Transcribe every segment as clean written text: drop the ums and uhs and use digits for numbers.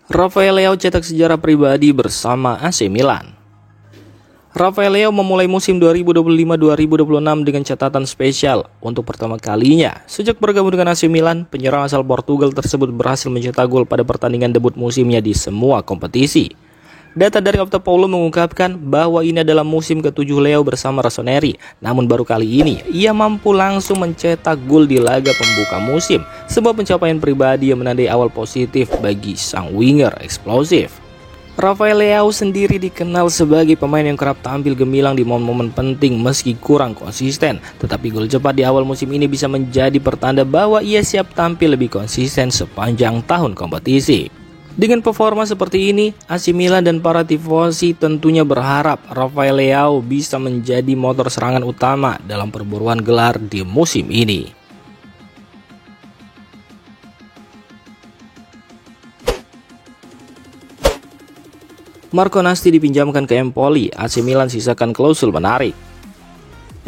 Rafael Leao cetak sejarah pribadi bersama AC Milan. Rafael Leao memulai musim 2025-2026 dengan catatan spesial. Untuk pertama kalinya sejak bergabung dengan AC Milan, penyerang asal Portugal tersebut berhasil mencetak gol pada pertandingan debut musimnya di semua kompetisi. Data dari Optapoolo mengungkapkan bahwa ini adalah musim ke-7 Leo bersama Rossoneri. Namun baru kali ini ia mampu langsung mencetak gol di laga pembuka musim, sebuah pencapaian pribadi yang menandai awal positif bagi sang winger eksplosif. Rafael Leao sendiri dikenal sebagai pemain yang kerap tampil gemilang di momen-momen penting meski kurang konsisten. Tetapi gol cepat di awal musim ini bisa menjadi pertanda bahwa ia siap tampil lebih konsisten sepanjang tahun kompetisi. Dengan performa seperti ini, AC Milan dan para tifosi tentunya berharap Rafael Leao bisa menjadi motor serangan utama dalam perburuan gelar di musim ini. Marco Nasti dipinjamkan ke Empoli, AC Milan sisakan klausul menarik.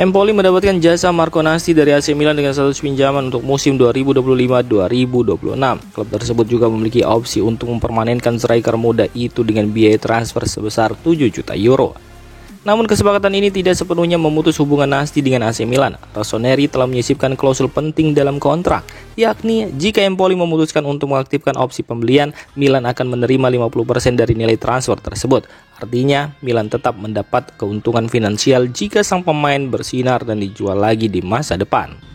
Empoli mendapatkan jasa Marco Nasti dari AC Milan dengan status pinjaman untuk musim 2025-2026. Klub tersebut juga memiliki opsi untuk mempermanenkan striker muda itu dengan biaya transfer sebesar 7 juta euro. Namun kesepakatan ini tidak sepenuhnya memutus hubungan Nasti dengan AC Milan. Rossoneri telah menyisipkan klausul penting dalam kontrak, yakni jika Empoli memutuskan untuk mengaktifkan opsi pembelian, Milan akan menerima 50% dari nilai transfer tersebut. Artinya, Milan tetap mendapat keuntungan finansial jika sang pemain bersinar dan dijual lagi di masa depan.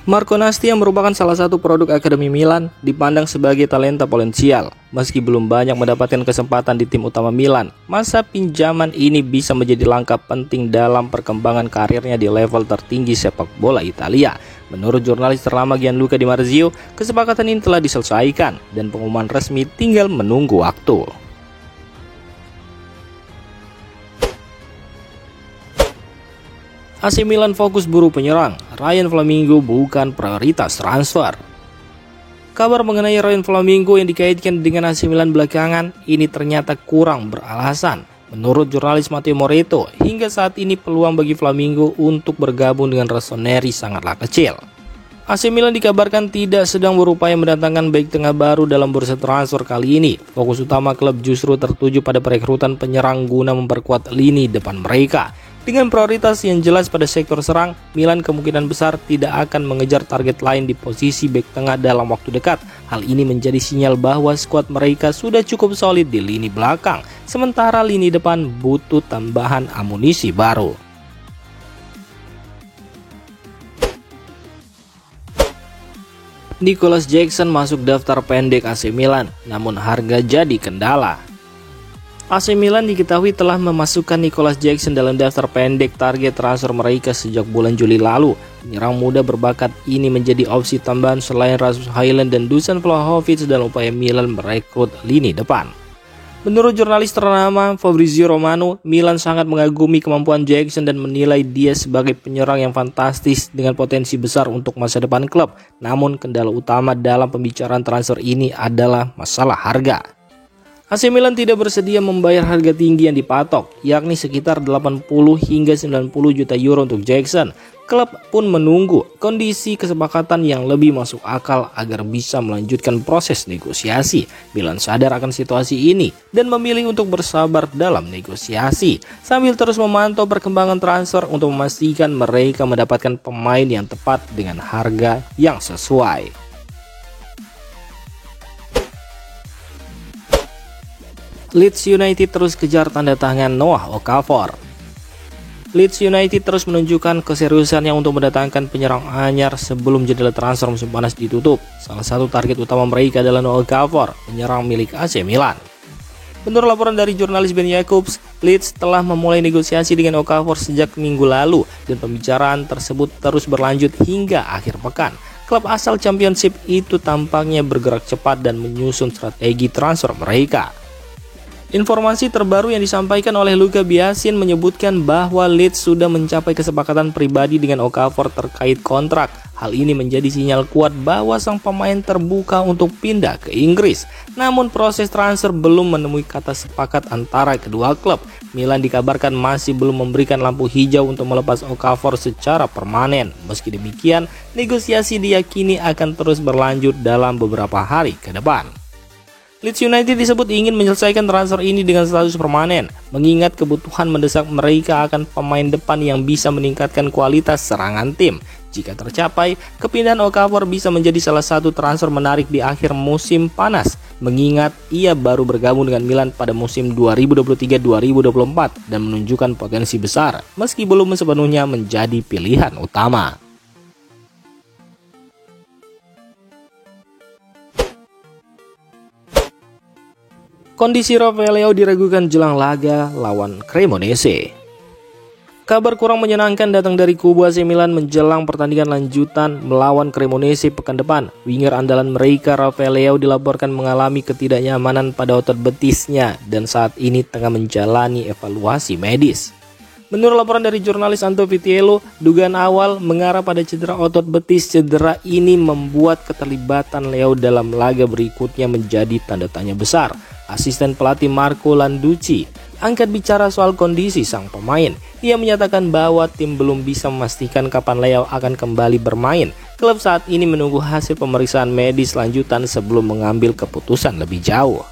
Marco Nasti yang merupakan salah satu produk Akademi Milan dipandang sebagai talenta potensial. Meski belum banyak mendapatkan kesempatan di tim utama Milan, masa pinjaman ini bisa menjadi langkah penting dalam perkembangan karirnya di level tertinggi sepak bola Italia. Menurut jurnalis ternama Gianluca Di Marzio, kesepakatan ini telah diselesaikan dan pengumuman resmi tinggal menunggu waktu. AC Milan fokus buru penyerang, Ryan Flamingo bukan prioritas transfer. Kabar mengenai Ryan Flamingo yang dikaitkan dengan AC Milan belakangan ini ternyata kurang beralasan. Menurut jurnalis Matteo Moretto, hingga saat ini peluang bagi Flamingo untuk bergabung dengan Rossoneri sangatlah kecil. AC Milan dikabarkan tidak sedang berupaya mendatangkan bek tengah baru dalam bursa transfer kali ini. Fokus utama klub justru tertuju pada perekrutan penyerang guna memperkuat lini depan mereka. Dengan prioritas yang jelas pada sektor serang, Milan kemungkinan besar tidak akan mengejar target lain di posisi bek tengah dalam waktu dekat. Hal ini menjadi sinyal bahwa skuad mereka sudah cukup solid di lini belakang, sementara lini depan butuh tambahan amunisi baru. Nicolas Jackson masuk daftar pendek AC Milan, namun harga jadi kendala. AC Milan diketahui telah memasukkan Nicolas Jackson dalam daftar pendek target transfer mereka sejak bulan Juli lalu. Penyerang muda berbakat ini menjadi opsi tambahan selain Rasmus Højlund dan Dusan Vlahovic dalam upaya Milan merekrut lini depan. Menurut jurnalis ternama Fabrizio Romano, Milan sangat mengagumi kemampuan Jackson dan menilai dia sebagai penyerang yang fantastis dengan potensi besar untuk masa depan klub. Namun kendala utama dalam pembicaraan transfer ini adalah masalah harga. AC Milan tidak bersedia membayar harga tinggi yang dipatok, yakni sekitar 80 hingga 90 juta euro untuk Jackson. Klub pun menunggu kondisi kesepakatan yang lebih masuk akal agar bisa melanjutkan proses negosiasi. Milan sadar akan situasi ini dan memilih untuk bersabar dalam negosiasi, sambil terus memantau perkembangan transfer untuk memastikan mereka mendapatkan pemain yang tepat dengan harga yang sesuai. Leeds United terus kejar tanda tangan Noah Okafor. Leeds United terus menunjukkan keseriusannya untuk mendatangkan penyerang anyar sebelum jendela transfer musim panas ditutup. Salah satu target utama mereka adalah Noah Okafor, penyerang milik AC Milan. Menurut laporan dari jurnalis Ben Jacobs, Leeds telah memulai negosiasi dengan Okafor sejak minggu lalu dan pembicaraan tersebut terus berlanjut hingga akhir pekan. Klub asal Championship itu tampaknya bergerak cepat dan menyusun strategi transfer mereka. Informasi terbaru yang disampaikan oleh Luca Biasin menyebutkan bahwa Leeds sudah mencapai kesepakatan pribadi dengan Okafor terkait kontrak. Hal ini menjadi sinyal kuat bahwa sang pemain terbuka untuk pindah ke Inggris. Namun proses transfer belum menemui kata sepakat antara kedua klub. Milan dikabarkan masih belum memberikan lampu hijau untuk melepas Okafor secara permanen. Meski demikian, negosiasi diyakini akan terus berlanjut dalam beberapa hari ke depan. Leeds United disebut ingin menyelesaikan transfer ini dengan status permanen, mengingat kebutuhan mendesak mereka akan pemain depan yang bisa meningkatkan kualitas serangan tim. Jika tercapai, kepindahan Okafor bisa menjadi salah satu transfer menarik di akhir musim panas, mengingat ia baru bergabung dengan Milan pada musim 2023-2024 dan menunjukkan potensi besar, meski belum sepenuhnya menjadi pilihan utama. Kondisi Rafael Leao diragukan jelang laga lawan Cremonese. Kabar kurang menyenangkan datang dari kubu AC Milan menjelang pertandingan lanjutan melawan Cremonese pekan depan. Winger andalan mereka Rafael Leao dilaporkan mengalami ketidaknyamanan pada otot betisnya dan saat ini tengah menjalani evaluasi medis. Menurut laporan dari jurnalis Anto Vitiello, dugaan awal mengarah pada cedera otot betis. Cedera ini membuat keterlibatan Leao dalam laga berikutnya menjadi tanda tanya besar. Asisten pelatih Marco Landucci angkat bicara soal kondisi sang pemain. Ia menyatakan bahwa tim belum bisa memastikan kapan Leao akan kembali bermain. Klub saat ini menunggu hasil pemeriksaan medis lanjutan sebelum mengambil keputusan lebih jauh.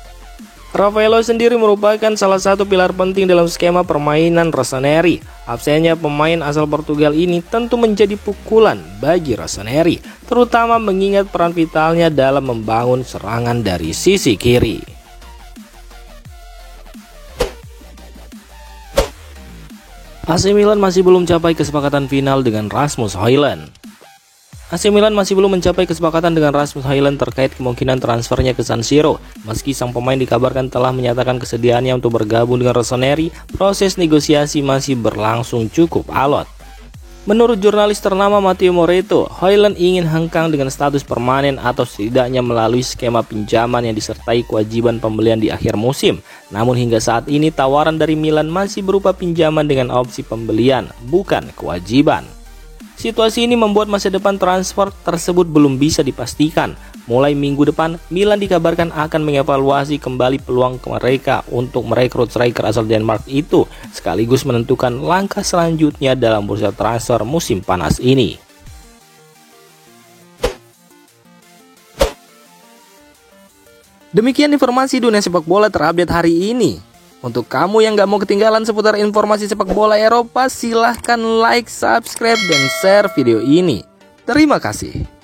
Rafael Leao sendiri merupakan salah satu pilar penting dalam skema permainan Rossoneri. Absennya pemain asal Portugal ini tentu menjadi pukulan bagi Rossoneri, terutama mengingat peran vitalnya dalam membangun serangan dari sisi kiri. AC Milan masih belum mencapai kesepakatan final dengan Rasmus Højlund. AC Milan masih belum mencapai kesepakatan dengan Rasmus Højlund terkait kemungkinan transfernya ke San Siro. Meski sang pemain dikabarkan telah menyatakan kesediaannya untuk bergabung dengan Rossoneri, proses negosiasi masih berlangsung cukup alot. Menurut jurnalis ternama Matteo Moretto, Højlund ingin hengkang dengan status permanen atau setidaknya melalui skema pinjaman yang disertai kewajiban pembelian di akhir musim. Namun hingga saat ini tawaran dari Milan masih berupa pinjaman dengan opsi pembelian, bukan kewajiban. Situasi ini membuat masa depan transfer tersebut belum bisa dipastikan. Mulai minggu depan, Milan dikabarkan akan mengevaluasi kembali peluang mereka untuk merekrut striker asal Denmark itu, sekaligus menentukan langkah selanjutnya dalam bursa transfer musim panas ini. Demikian informasi dunia sepak bola terupdate hari ini. Untuk kamu yang gak mau ketinggalan seputar informasi sepak bola Eropa, silahkan like, subscribe, dan share video ini. Terima kasih.